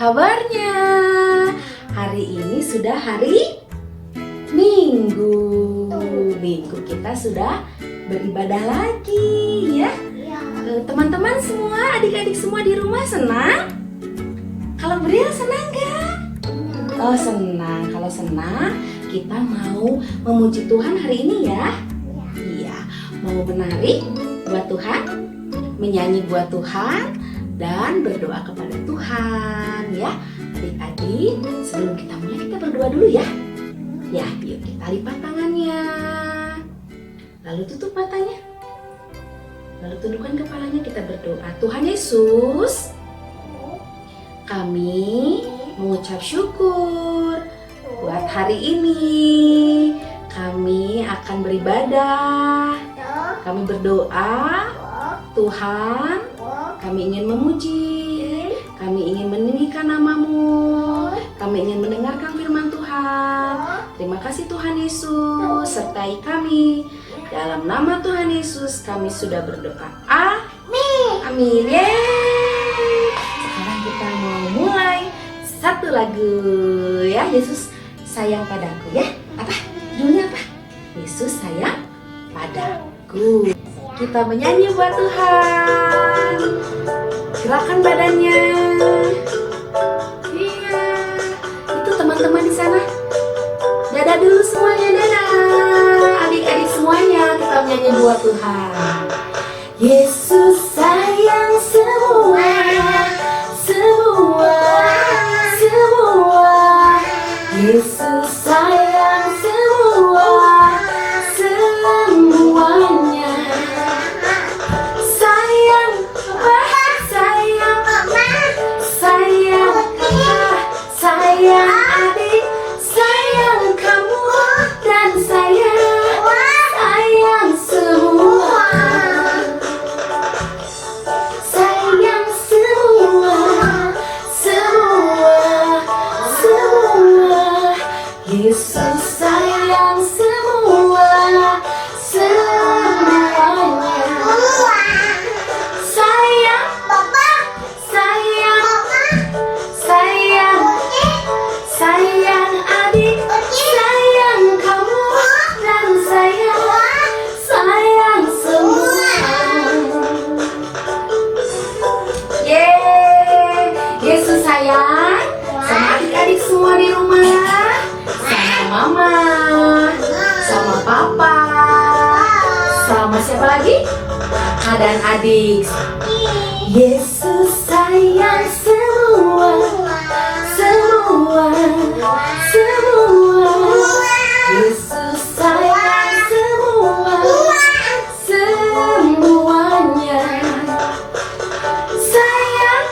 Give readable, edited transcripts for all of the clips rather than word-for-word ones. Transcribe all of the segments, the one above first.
kabarnya? Hari ini sudah hari Minggu. Minggu kita sudah beribadah lagi ya. Teman-teman semua, adik-adik semua di rumah senang? Kalau Briel senang gak? Oh senang. Kalau senang, kita mau memuji Tuhan hari ini ya. Iya, mau menari buat Tuhan, menyanyi buat Tuhan, dan berdoa kepada Tuhan ya. Adik-adik, sebelum kita mulai kita berdoa dulu ya. Ya, yuk kita lipat tangannya. Lalu tutup matanya. Lalu tundukkan kepalanya, kita berdoa. Tuhan Yesus, kami mengucap syukur buat hari ini. Kami akan beribadah. Kami berdoa, Tuhan, kami ingin memuji, kami ingin meninggikan nama-Mu, kami ingin mendengarkan firman Tuhan. Terima kasih Tuhan Yesus, sertai kami. Dalam nama Tuhan Yesus kami sudah berdoa. Amin. Amin. Yeay. Sekarang kita mau mulai satu lagu ya. Yesus sayang padaku ya. Apa? Judulnya apa? Yesus sayang padaku. Kita menyanyi buat Tuhan. Gerakan badannya. Iya. Itu teman-teman di sana. Dadah dulu semuanya, dadah. Adik-adik semuanya, kita menyanyi buat Tuhan. Yesus sayang semua, semua, semua. Yesus sayang semua, semuanya. Sayang Papa, sayang Mama, sayang Kakak, sayang adik, sayang kamu dan sayang semua. Sayang semua, semua, semua. Yesus sayang semua, semuanya. Sayang Papa, sayang Mama, sayang sayang adik, sayang kamu dan sayang semua. Yeay, Yesus sayang sama adik-adik semua di rumah, sama mama, sama papa, sama siapa lagi? Kak dan adik. Yesus sayang semua, semua, semua. Yesus sayang semua, semuanya. Sayang,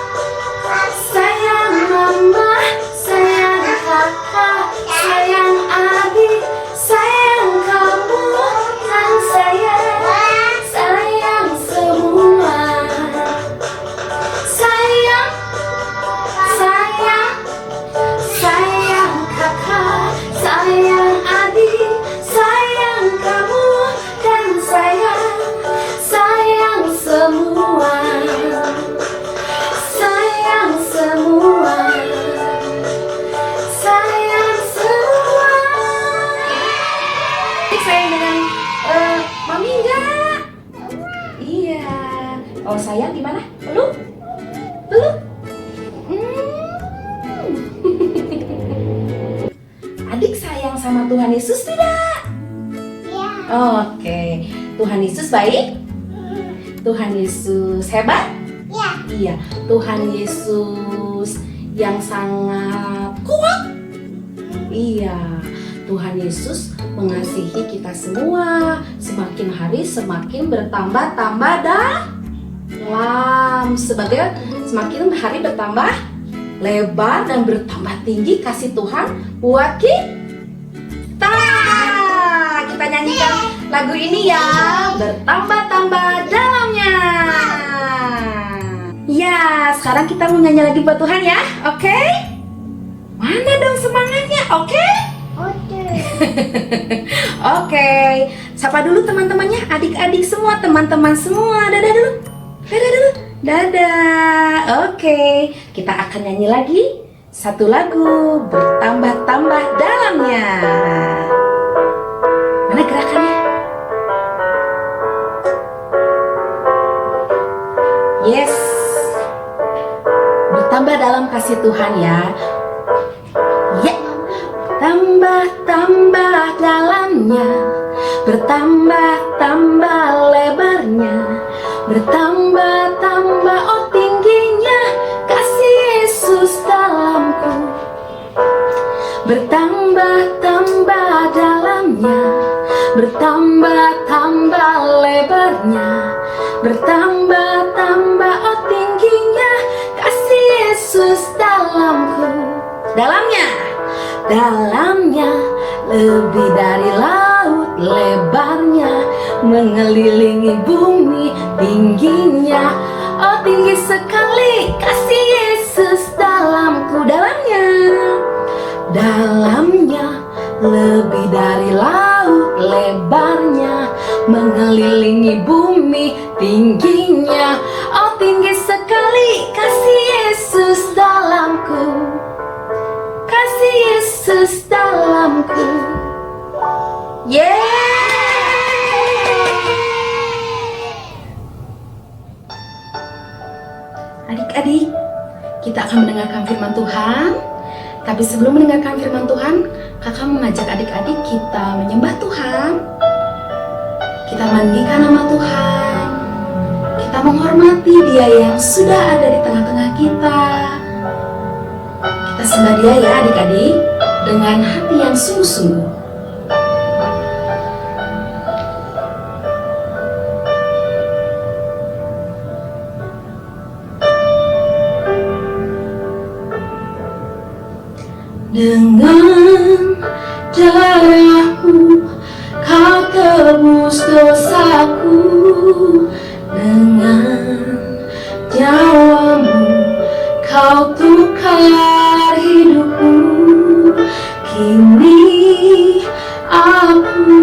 sayang mama, sayang kakak, sayang adik, sayang kamu dan sayang semua. Sayang, sayang, sayang kakak, sayang adik, sayang kamu dan sayang semua. Sayang semua. Sayang semua. Sayang dengan mami enggak? Iya. Oh sayang gimana? Peluk? Peluk? Adik sayang sama Tuhan Yesus tidak? Iya. Oke. Tuhan Yesus baik? Tuhan Yesus hebat? Iya. Iya. Tuhan Yesus yang sangat kuat? Iya. Tuhan Yesus mengasihi kita semua. Semakin hari semakin bertambah-tambah dalam. Semakin hari bertambah lebar dan bertambah tinggi kasih Tuhan buat kita. Kita nyanyikan lagu ini ya. Bertambah-tambah dalamnya. Ya, sekarang kita mau nyanyi lagi buat Tuhan ya. Oke? Mana dong semangatnya? Oke? Oke. Sapa dulu teman-temannya, adik-adik semua, teman-teman semua. Dadah dulu. Dadah dulu. Dadah. Oke, kita akan nyanyi lagi Satu lagu bertambah-tambah dalamnya. Mana gerakannya? Yes. Bertambah dalam kasih Tuhan ya. Ya. Tambah-tambah dalamnya, bertambah-tambah lebarnya, bertambah-tambah oh tingginya kasih Yesus dalamku. Bertambah-tambah dalamnya, bertambah-tambah lebarnya, bertambah-tambah oh tingginya kasih Yesus dalamku. Dalamnya lebih dari laut lebarnya, mengelilingi bumi tingginya. Oh tinggi sekali kasih Yesus dalamku. Dalamnya lebih dari laut lebarnya, mengelilingi bumi tingginya. Oh tinggi sekali kasih Yesus dalamku. Kasih Yesus dalamku. Adik-adik, kita akan mendengarkan firman Tuhan. Tapi sebelum mendengarkan firman Tuhan, kakak mengajak adik-adik kita menyembah Tuhan. Kita meninggikan nama Tuhan. Kita menghormati Dia yang sudah ada di tengah-tengah kita. Kita sembah Dia ya adik-adik, dengan hati yang sungguh-sungguh. Dengan darah-Mu Kau tebus dosaku, dengan nyawa-Mu Kau tukar hidupku. Kini aku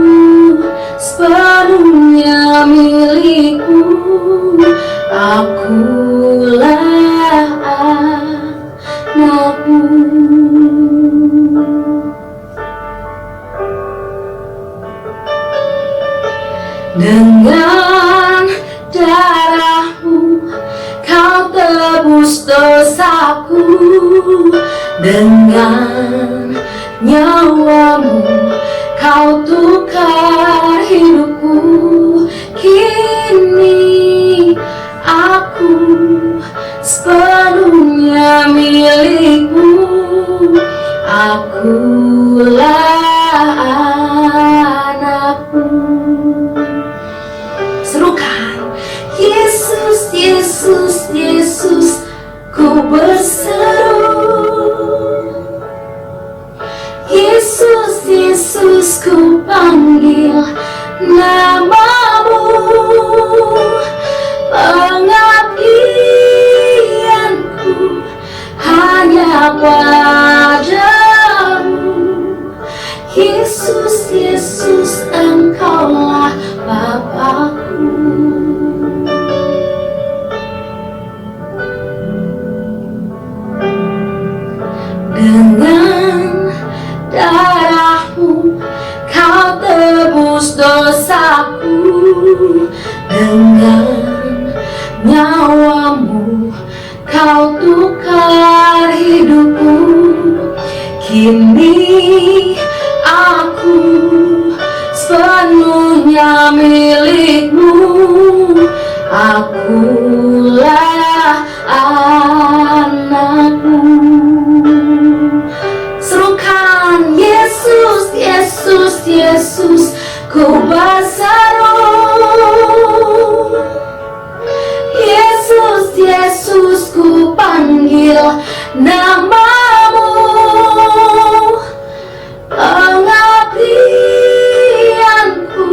sepenuhnya milik-Mu. Akulah anak-Mu. Dengan darah-Mu Kau tebus dosaku, dengan nyawa-Mu Kau tukar hidupku. Kini aku sepenuhnya milik-Mu. Akulah anak-Mu. Serukan, Yesus, Yesus, Yesus, ku berseru. Yesus, Yesus, ku panggil nama-Mu. Pengabdianku hanya padamu. Yesus, Yesus, Engkaulah Bapa-Ku. Dengan darah-Mu Kau tebus dosaku, dengan nyawa-Mu Kau tukar hidupku. Kini aku sepenuhnya milik-Mu. Akulah anak-Mu. Serukan, Yesus, Yesus, Yesus, ku berseru. Yesus, Yesus, ku panggil nama-Mu. Pengabdianku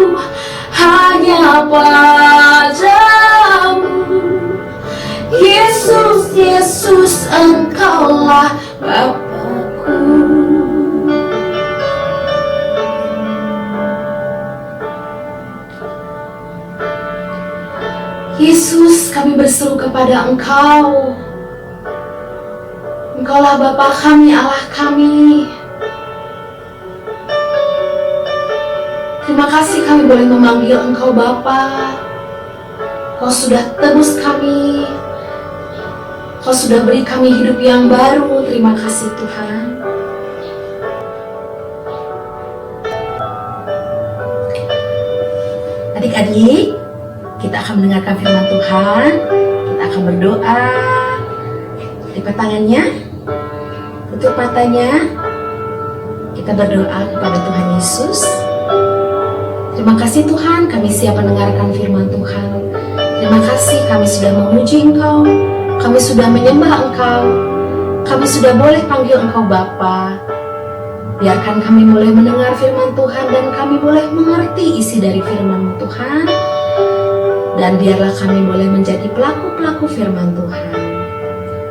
hanya padamu. Yesus, Yesus, Engkaulah Bapa-Ku. Yesus, kami berseru kepada Engkau. Engkaulah Bapa kami, Allah kami. Terima kasih kami boleh memanggil Engkau Bapa. Kau sudah tebus kami. Kau sudah beri kami hidup yang baru. Terima kasih Tuhan. Adik-adik, kita akan mendengarkan firman Tuhan. Kita akan berdoa. Lipat tangannya, tutup matanya. Kita berdoa kepada Tuhan Yesus. Terima kasih Tuhan, kami siap mendengarkan firman Tuhan. Terima kasih kami sudah memuji Engkau, kami sudah menyembah Engkau, kami sudah boleh panggil Engkau Bapa. Biarkan kami boleh mendengar firman Tuhan dan kami boleh mengerti isi dari firman Tuhan. Dan biarlah kami boleh menjadi pelaku-pelaku firman Tuhan.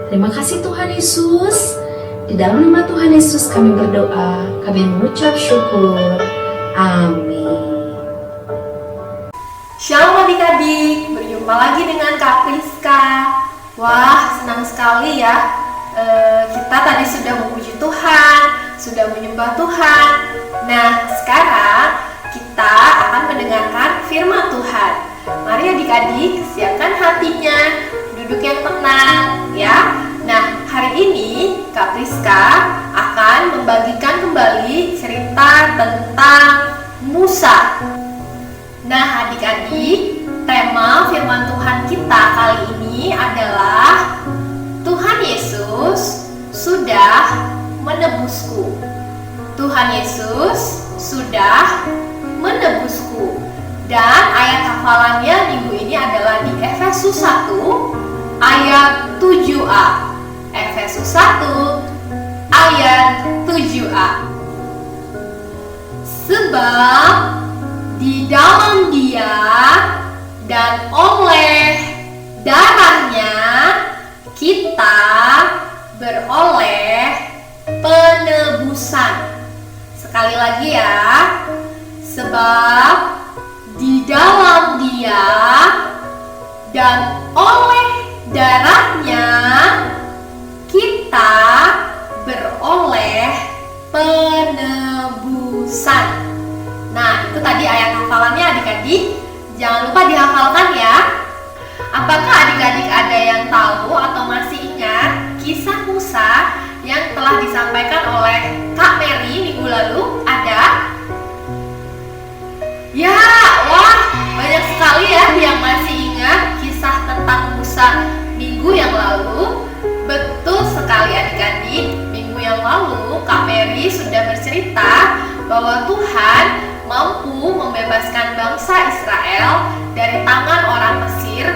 Terima kasih Tuhan Yesus. Di dalam nama Tuhan Yesus kami berdoa, kami mengucap syukur. Amin. Shalom adik-adik, berjumpa lagi dengan Kak Priska. Wah, senang sekali ya. Kita tadi sudah memuji Tuhan, sudah menyembah Tuhan. Nah, sekarang kita akan mendengarkan firman Tuhan. Mari adik-adik, siapkan hatinya, duduk yang tenang ya. Nah, hari ini Kak Priska akan membagikan kembali cerita tentang Musa. Nah adik-adik, tema firman Tuhan kita kali ini adalah Tuhan Yesus sudah menebusku. Tuhan Yesus sudah menebusku. Dan ayat hafalannya minggu ini adalah di Efesus 1 ayat 7a. Efesus 1 ayat 7a. Sebab di dalam Dia dan oleh darahnya kita beroleh penebusan. Sekali lagi ya. Sebab di dalam Dia dan oleh darahnya kita beroleh penebusan. Nah, itu tadi ayat hafalannya adik-adik. Jangan lupa dihafalkan ya. Apakah adik-adik ada yang tahu atau masih ingat kisah Musa yang telah disampaikan oleh Kak Mary minggu lalu? Ada? Ya, wah, banyak sekali ya yang masih ingat kisah tentang Musa minggu yang lalu. Betul sekali adik-adik. Minggu yang lalu Kak Mary sudah bercerita bahwa Tuhan mampu membebaskan bangsa Israel dari tangan orang Mesir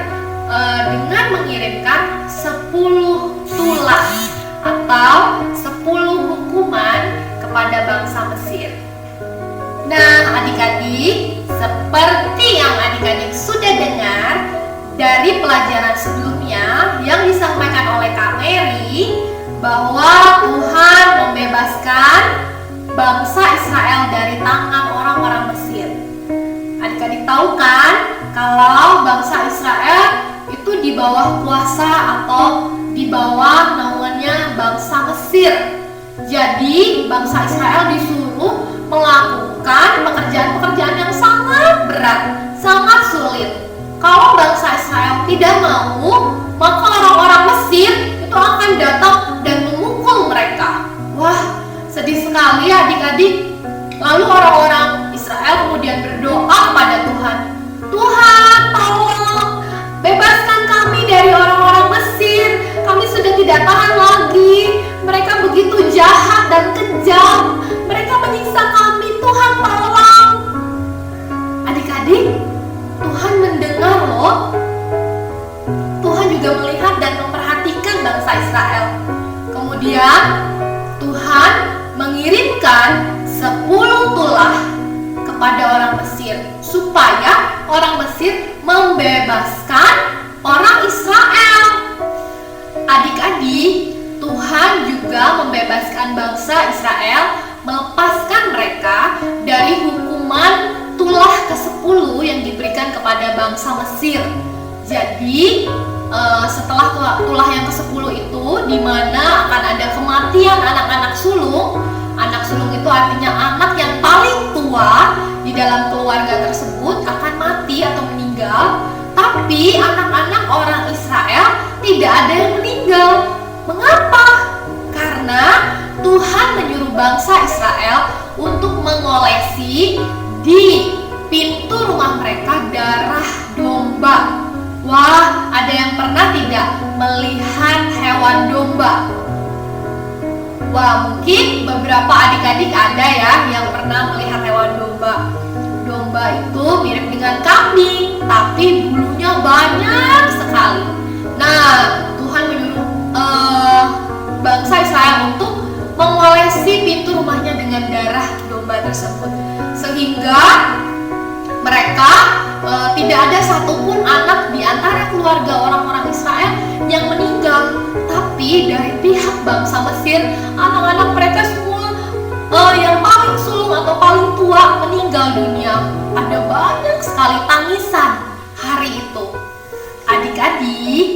dengan mengirimkan 10 tulah atau 10 hukuman kepada bangsa Mesir. Nah adik-adik, seperti yang adik-adik sudah dengar dari pelajaran sebelumnya yang disampaikan oleh Kak Mary, bahwa Tuhan membebaskan bangsa Israel dari tangan orang-orang Mesir. Adik-adik tahu kan kalau bangsa Israel itu di bawah kuasa atau di bawah naungannya bangsa Mesir. Jadi bangsa Israel disuruh melakukan pekerjaan-pekerjaan yang sangat berat, sangat sulit. Kalau bangsa Israel tidak mau, maka orang-orang Mesir itu akan datang dan memukul mereka. Wah, sedih sekali ya adik-adik. Lalu orang-orang Israel kemudian berdoa kepada Tuhan. Tuhan, tolong bebaskan kami dari orang-orang Mesir. Kami sudah tidak tahan lagi. Mereka begitu jahat dan kejam. Mereka menyiksa kami. Tuhan, tolong. Adik-adik, Tuhan mendengar loh. Tuhan juga melihat dan memperhatikan bangsa Israel. Kemudian Tuhan mengirimkan 10 tulah kepada orang Mesir supaya orang Mesir membebaskan orang Israel. Adik-adik, Tuhan juga membebaskan bangsa Israel, melepaskan mereka dari hukuman tulah ke-10 yang diberikan kepada bangsa Mesir. Jadi setelah tulah yang ke-10 itu, di mana akan ada dalam keluarga tersebut akan mati atau meninggal, tapi anak-anak orang Israel tidak ada yang meninggal. Mengapa? Karena Tuhan menyuruh bangsa Israel untuk mengolesi di pintu rumah mereka darah domba. Wah, ada yang pernah tidak melihat hewan domba? Wah, mungkin beberapa adik-adik ada ya yang pernah melihat hewan domba. Domba itu mirip dengan kambing, tapi bulunya banyak sekali. Nah, Tuhan menyuruh bangsa Israel untuk mengolesi pintu rumahnya dengan darah domba tersebut, sehingga mereka tidak ada satupun anak di antara keluarga orang-orang Israel yang meninggal. Tapi dari pihak bangsa Mesir, anak-anak mereka semua yang paling sulung atau paling tua meninggal dunia. Ada banyak sekali tangisan hari itu. Adik-adik,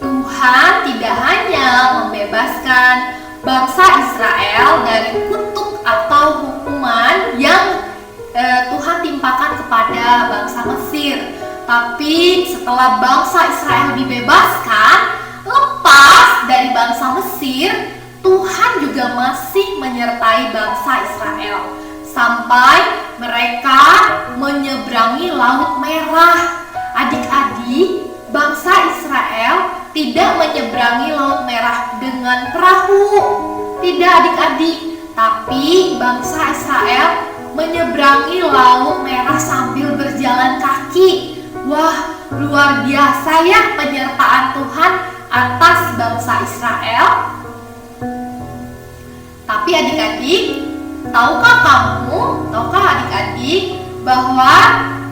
Tuhan tidak hanya membebaskan bangsa Israel dari kutuk atau hukuman yang Tuhan timpakan kepada bangsa Mesir, tapi setelah bangsa Israel dibebaskan, lepas dari bangsa Mesir, Tuhan juga masih menyertai bangsa Israel sampai mereka menyeberangi Laut Merah. Adik-adik, bangsa Israel tidak menyeberangi Laut Merah dengan perahu, tidak adik-adik, tapi bangsa Israel menyeberangi Laut Merah sambil berjalan kaki. Wah, luar biasa ya penyertaan Tuhan atas bangsa Israel. Tapi adik-adik, tahukah adik-adik bahwa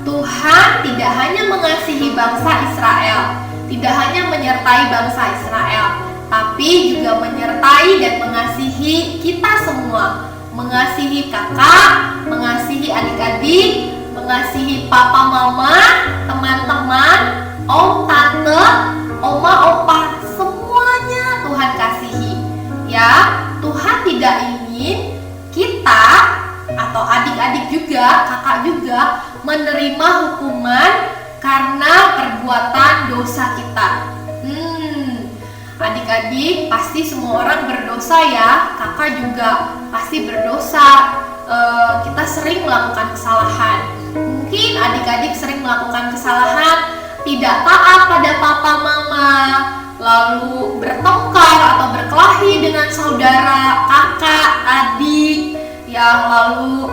Tuhan tidak hanya mengasihi bangsa Israel, tidak hanya menyertai bangsa Israel, tapi juga menyertai dan mengasihi kita semua. Mengasihi kakak, mengasihi adik-adik, mengasihi papa mama, teman-teman, om tante, oma opa, semuanya Tuhan kasihi. Ya, Tuhan tidak ingin kita atau adik-adik juga, kakak juga menerima hukuman karena perbuatan dosa kita. Adik-adik, pasti semua orang berdosa ya. Kakak juga pasti berdosa. Kita sering melakukan kesalahan. Mungkin adik-adik sering melakukan kesalahan, tidak taat pada papa mama, lalu bertengkar atau berkelahi dengan saudara, kakak, adik, yang lalu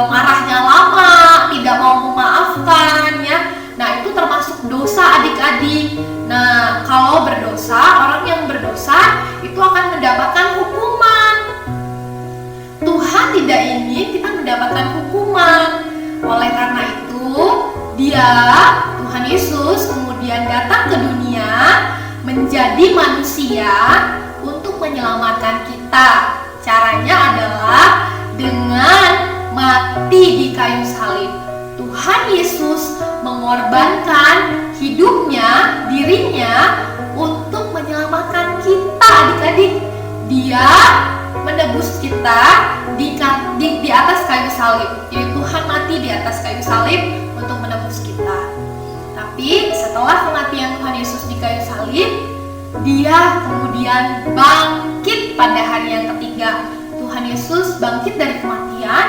marahnya lama, tidak mau memaafkan ya. Nah, itu termasuk dosa adik-adik. Nah, kalau berdosa, orang yang berdosa itu akan mendapatkan hukuman. Tuhan tidak ingin kita mendapatkan hukuman. Oleh karena itu, Tuhan Yesus kemudian datang ke dunia menjadi manusia untuk menyelamatkan kita. Caranya adalah dengan mati di kayu salib. Tuhan Yesus mengorbankan hidupnya, dirinya untuk menyelamatkan kita adik-adik. Dia menebus kita di atas kayu salib. Jadi Tuhan mati di atas kayu salib untuk menebus kita. Tapi setelah kematian Tuhan Yesus di kayu salib, Dia kemudian bangkit pada hari yang ketiga. Tuhan Yesus bangkit dari kematian,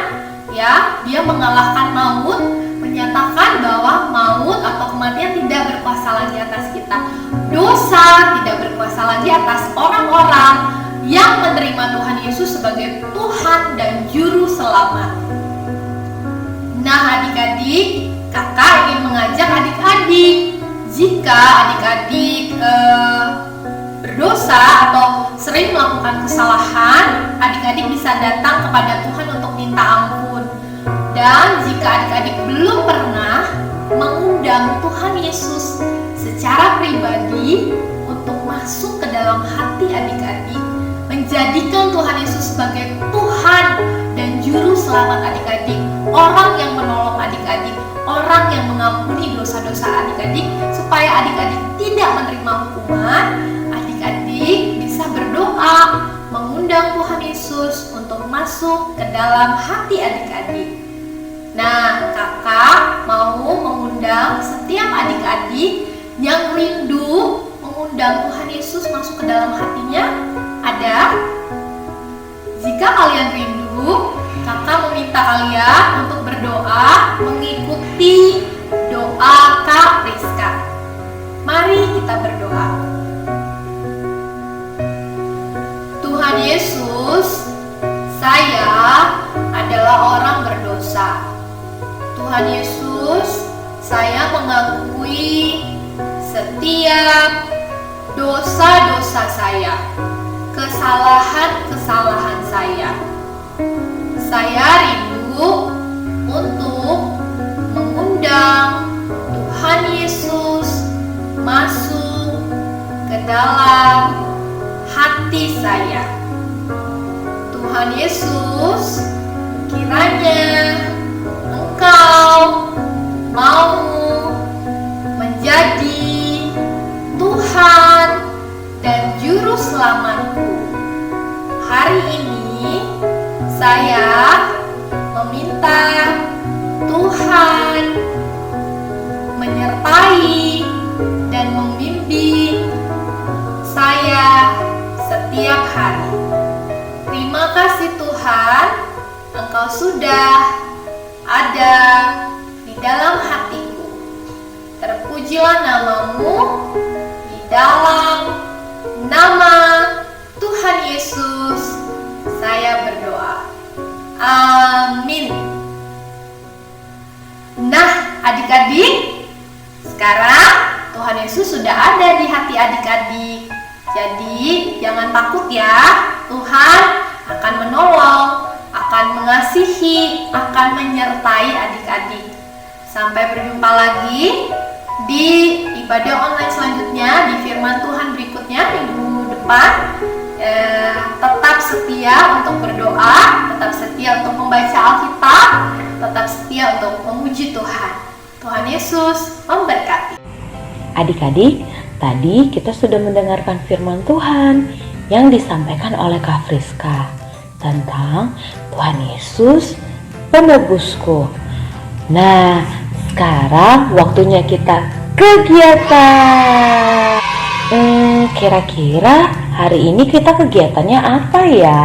ya, Dia mengalahkan maut, menyatakan bahwa maut atau kematian tidak berkuasa lagi atas kita. Dosa tidak berkuasa lagi atas orang-orang yang menerima Tuhan Yesus sebagai Tuhan dan Juru Selamat. Nah adik-adik, kakak ingin mengajak adik-adik, jika adik-adik berdosa atau sering melakukan kesalahan, adik-adik bisa datang kepada Tuhan untuk minta ampun. Dan jika adik-adik belum pernah mengundang Tuhan Yesus secara pribadi untuk masuk ke dalam hati adik-adik, menjadikan Tuhan Yesus sebagai Tuhan dan Juru Selamat adik-adik, orang yang menolong adik-adik, orang yang mengampuni dosa-dosa adik-adik, supaya adik-adik tidak menerima hukuman, adik-adik bisa berdoa, mengundang Tuhan Yesus untuk masuk ke dalam hati adik-adik. Nah, kakak mau mengundang setiap adik-adik yang rindu mengundang Tuhan Yesus masuk ke dalam hatinya. Ada? Jika kalian rindu, kakak meminta kalian untuk berdoa mengikuti doa Kak Rizka. Mari kita berdoa. Tuhan Yesus, saya adalah orang berdosa. Tuhan Yesus, saya mengakui setiap dosa-dosa saya, kesalahan-kesalahan saya. Saya rindu untuk mengundang Tuhan Yesus masuk ke dalam hati saya. Tuhan Yesus, kiranya Engkau mau menjadi Tuhan dan Juru Selamatku. Hari ini saya meminta Tuhan menyertai dan membimbing saya setiap hari. Terima kasih Tuhan, Engkau sudah ada di dalam hatiku. Terpujilah nama-Mu, di dalam nama Tuhan Yesus saya berdoa. Amin. Nah, adik-adik, sekarang Tuhan Yesus sudah ada di hati adik-adik. Jadi jangan takut ya, Tuhan akan menolong, akan mengasihi, akan menyertai adik-adik. Sampai berjumpa lagi di ibadah online selanjutnya, di firman Tuhan berikutnya minggu depan. Tetap setia untuk berdoa, tetap setia untuk membaca Alkitab, tetap setia untuk memuji Tuhan. Tuhan Yesus memberkati. Adik-adik, tadi kita sudah mendengarkan firman Tuhan yang disampaikan oleh Kak Friska tentang Tuhan Yesus penebusku. Nah, sekarang waktunya kita kegiatan. Kira-kira hari ini kita kegiatannya apa ya?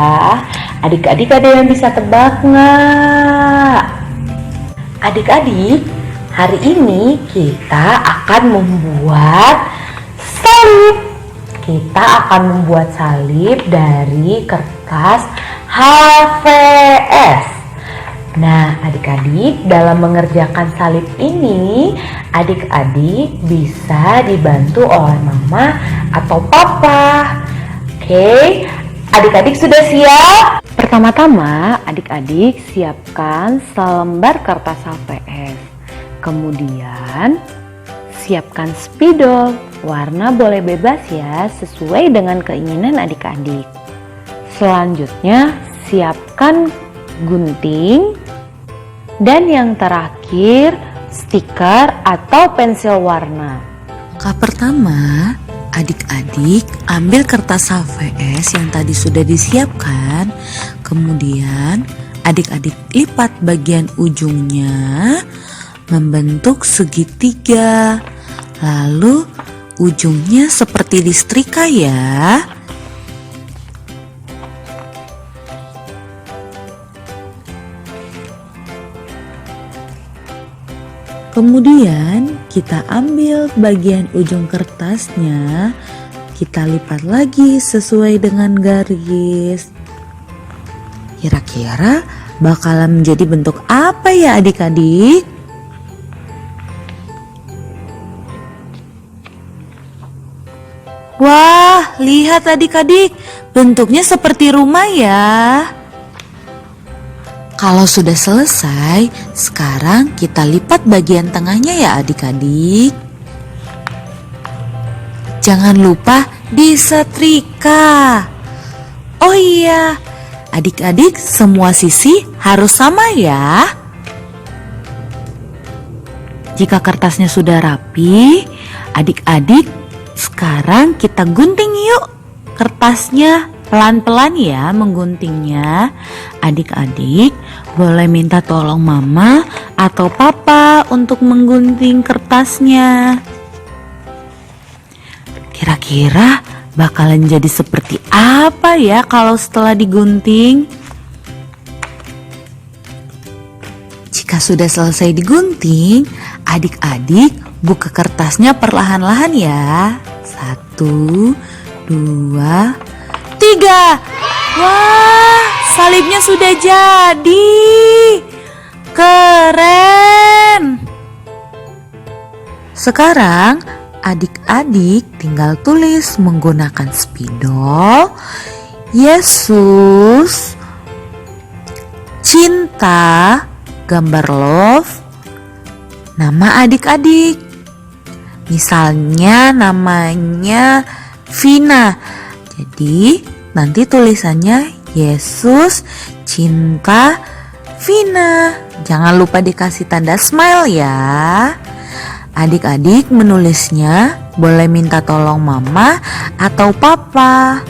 Adik-adik ada yang bisa tebak nggak? Adik-adik, hari ini kita akan membuat salib. Kita akan membuat salib dari kertas HVS. Nah, adik-adik, dalam mengerjakan salib ini, adik-adik bisa dibantu oleh mama atau papa. Oke, adik-adik sudah siap? Pertama-tama, adik-adik siapkan selembar kertas HVS. Kemudian, siapkan spidol. Warna boleh bebas ya, sesuai dengan keinginan adik-adik. Selanjutnya, siapkan gunting. Dan yang terakhir, stiker atau pensil warna. Langkah pertama, adik-adik ambil kertas HVS yang tadi sudah disiapkan. Kemudian adik-adik lipat bagian ujungnya membentuk segitiga. Lalu ujungnya seperti disetrika ya. Kemudian kita ambil bagian ujung kertasnya, kita lipat lagi sesuai dengan garis. Kira-kira bakalan menjadi bentuk apa ya adik-adik? Wah, lihat adik-adik, bentuknya seperti rumah ya. Kalau sudah selesai, sekarang kita lipat bagian tengahnya ya adik-adik. Jangan lupa disetrika. Oh iya, adik-adik semua sisi harus sama ya. Jika kertasnya sudah rapi, adik-adik sekarang kita gunting yuk kertasnya. Pelan-pelan ya mengguntingnya. Adik-adik boleh minta tolong mama atau papa untuk menggunting kertasnya? Kira-kira bakalan jadi seperti apa ya kalau setelah digunting? Jika sudah selesai digunting, adik-adik buka kertasnya perlahan-lahan ya. 1, 2, 3. Wah, salibnya sudah jadi. Keren. Sekarang adik-adik tinggal tulis menggunakan spidol. Yesus cinta, gambar love, nama adik-adik. Misalnya namanya Vina. Jadi nanti tulisannya Yesus cinta Vina. Jangan lupa dikasih tanda smile ya. Adik-adik menulisnya boleh minta tolong mama atau papa.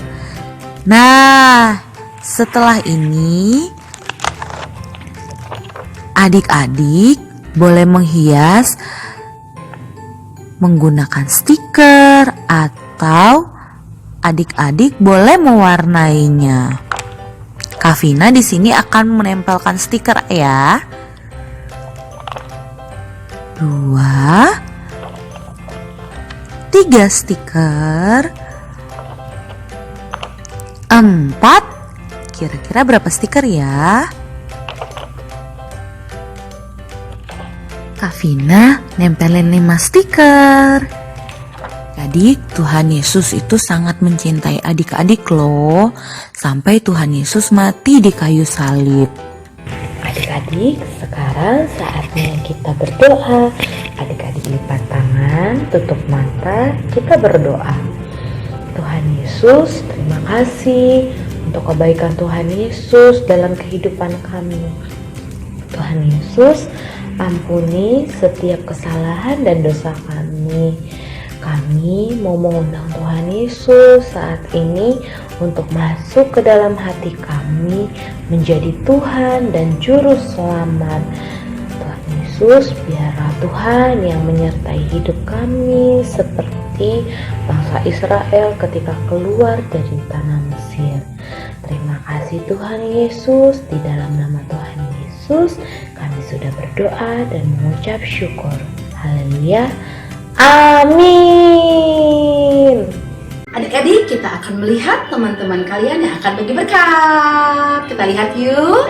Nah, setelah ini adik-adik boleh menghias menggunakan stiker atau adik-adik boleh mewarnainya. Kavina di sini akan menempelkan stiker ya. 2, 3 stiker, 4. Kira-kira berapa stiker ya? Kavina nempelin 5 stiker. Jadi Tuhan Yesus itu sangat mencintai adik-adik loh, sampai Tuhan Yesus mati di kayu salib. Adik-adik, sekarang saatnya kita berdoa. Adik-adik lipat tangan, tutup mata, kita berdoa. Tuhan Yesus, terima kasih untuk kebaikan Tuhan Yesus dalam kehidupan kami. Tuhan Yesus, ampuni setiap kesalahan dan dosa kami. Kami mau mengundang Tuhan Yesus saat ini untuk masuk ke dalam hati kami, menjadi Tuhan dan Juru Selamat. Tuhan Yesus, biarlah Tuhan yang menyertai hidup kami seperti bangsa Israel ketika keluar dari tanah Mesir. Terima kasih Tuhan Yesus, di dalam nama Tuhan Yesus kami sudah berdoa dan mengucap syukur. Haleluya. Amin. Adik-adik, kita akan melihat teman-teman kalian yang akan bagi berkat. Kita lihat yuk.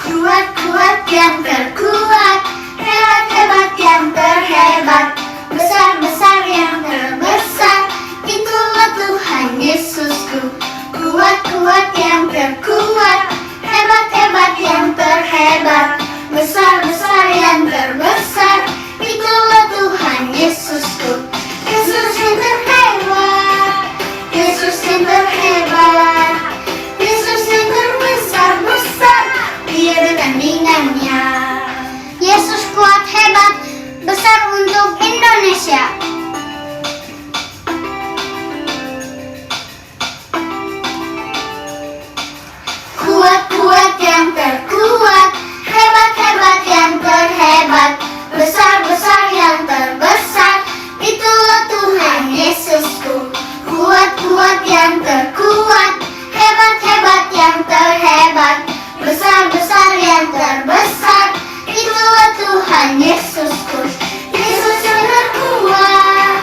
Kuat-kuat yang terkuat, hebat-hebat yang terhebat, besar-besar yang terbesar, itulah Tuhan Yesusku. Kuat-kuat yang terkuat, hebat-hebat yang terhebat, besar-besar yang terbesar, itulah Tuhan Yesusku. Yesus yang terhebat, Yesus yang terhebat, Yesus yang terbesar-besar, tiada tandingannya. Yesus kuat, hebat, besar untuk Indonesia. Kuat-kuat yang terkuat, hebat-hebat yang terhebat, besar-besar yang terbesar, itulah Tuhan Yesusku. Kuat-kuat yang terkuat, hebat-hebat yang terhebat, besar-besar yang terbesar, itulah Tuhan Yesusku. Yesus yang terkuat,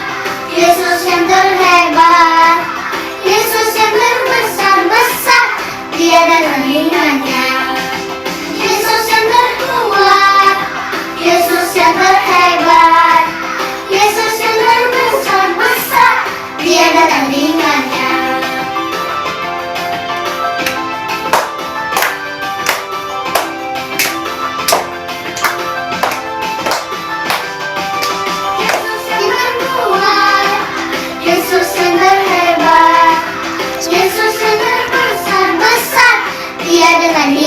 Yesus yang terhebat, Yesus yang terbesar-besar, tiada tandingannya. Yesus yang terkuat, Yesus yang terhebat, Yesus yang terbesar-besar, tiada tandingannya. Yesus yang terhebat, Yesus yang terbesar-besar, tiada tandingannya.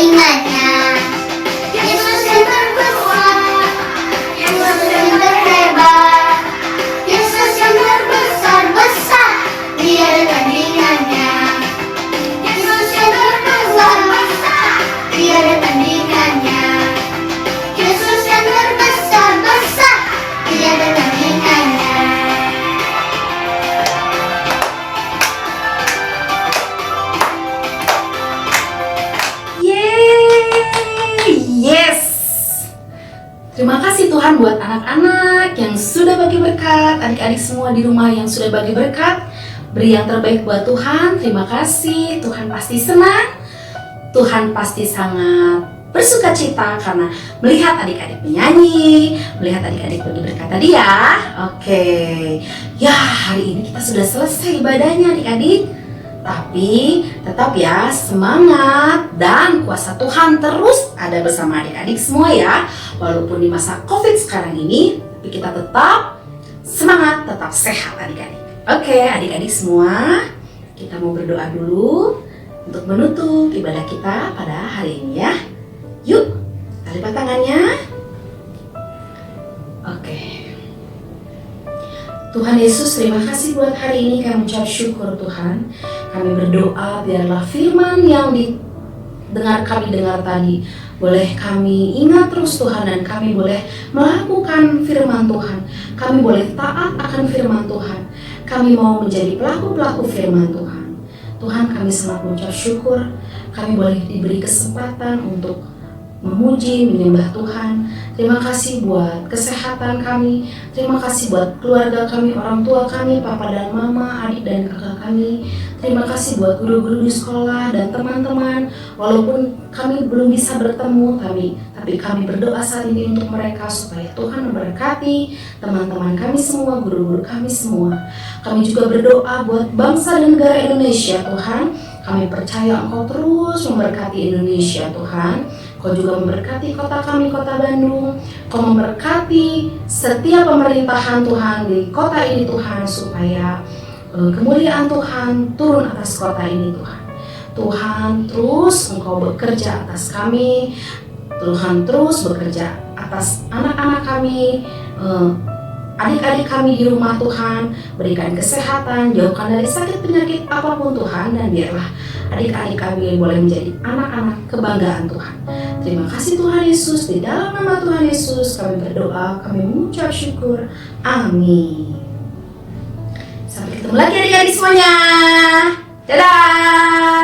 Terima kasih Tuhan buat anak-anak yang sudah bagi berkat, adik-adik semua di rumah yang sudah bagi berkat. Beri yang terbaik buat Tuhan. Terima kasih. Tuhan pasti senang. Tuhan pasti sangat bersuka cita karena melihat adik-adik menyanyi, melihat adik-adik bagi berkat tadi ya. Oke. Ya, hari ini kita sudah selesai ibadahnya adik-adik. Tapi tetap ya, semangat dan kuasa Tuhan terus ada bersama adik-adik semua ya. Walaupun di masa COVID sekarang ini, tapi kita tetap semangat, tetap sehat adik-adik. Oke, adik-adik semua, kita mau berdoa dulu untuk menutup ibadah kita pada hari ini ya. Yuk, lipat tangannya. Oke. Tuhan Yesus, terima kasih buat hari ini. Kami ucap syukur Tuhan. Kami berdoa biarlah firman yang kami dengar tadi boleh kami ingat terus Tuhan, dan kami boleh melakukan firman Tuhan. Kami boleh taat akan firman Tuhan. Kami mau menjadi pelaku-pelaku firman Tuhan. Tuhan, kami sangat mengucap syukur. Kami boleh diberi kesempatan untuk memuji, menyembah Tuhan. Terima kasih buat kesehatan kami. Terima kasih buat keluarga kami, orang tua kami, papa dan mama, adik dan kakak kami. Terima kasih buat guru-guru di sekolah dan teman-teman. Walaupun kami belum bisa bertemu, tapi kami berdoa saat ini untuk mereka supaya Tuhan memberkati teman-teman kami semua, guru-guru kami semua. Kami juga berdoa buat bangsa dan negara Indonesia, Tuhan. Kami percaya Engkau terus memberkati Indonesia, Tuhan. Kau juga memberkati kota kami, kota Bandung. Kau memberkati setiap pemerintahan Tuhan di kota ini Tuhan, supaya kemuliaan Tuhan turun atas kota ini Tuhan. Tuhan, terus Engkau bekerja atas kami. Tuhan terus bekerja atas anak-anak kami, adik-adik kami di rumah Tuhan. Berikan kesehatan, jauhkan dari sakit penyakit apapun Tuhan, dan biarlah adik-adik kami boleh menjadi anak-anak kebanggaan Tuhan. Terima kasih Tuhan Yesus, di dalam nama Tuhan Yesus kami berdoa, kami mengucap syukur. Amin. Sampai ketemu lagi adik-adik semuanya. Dadah.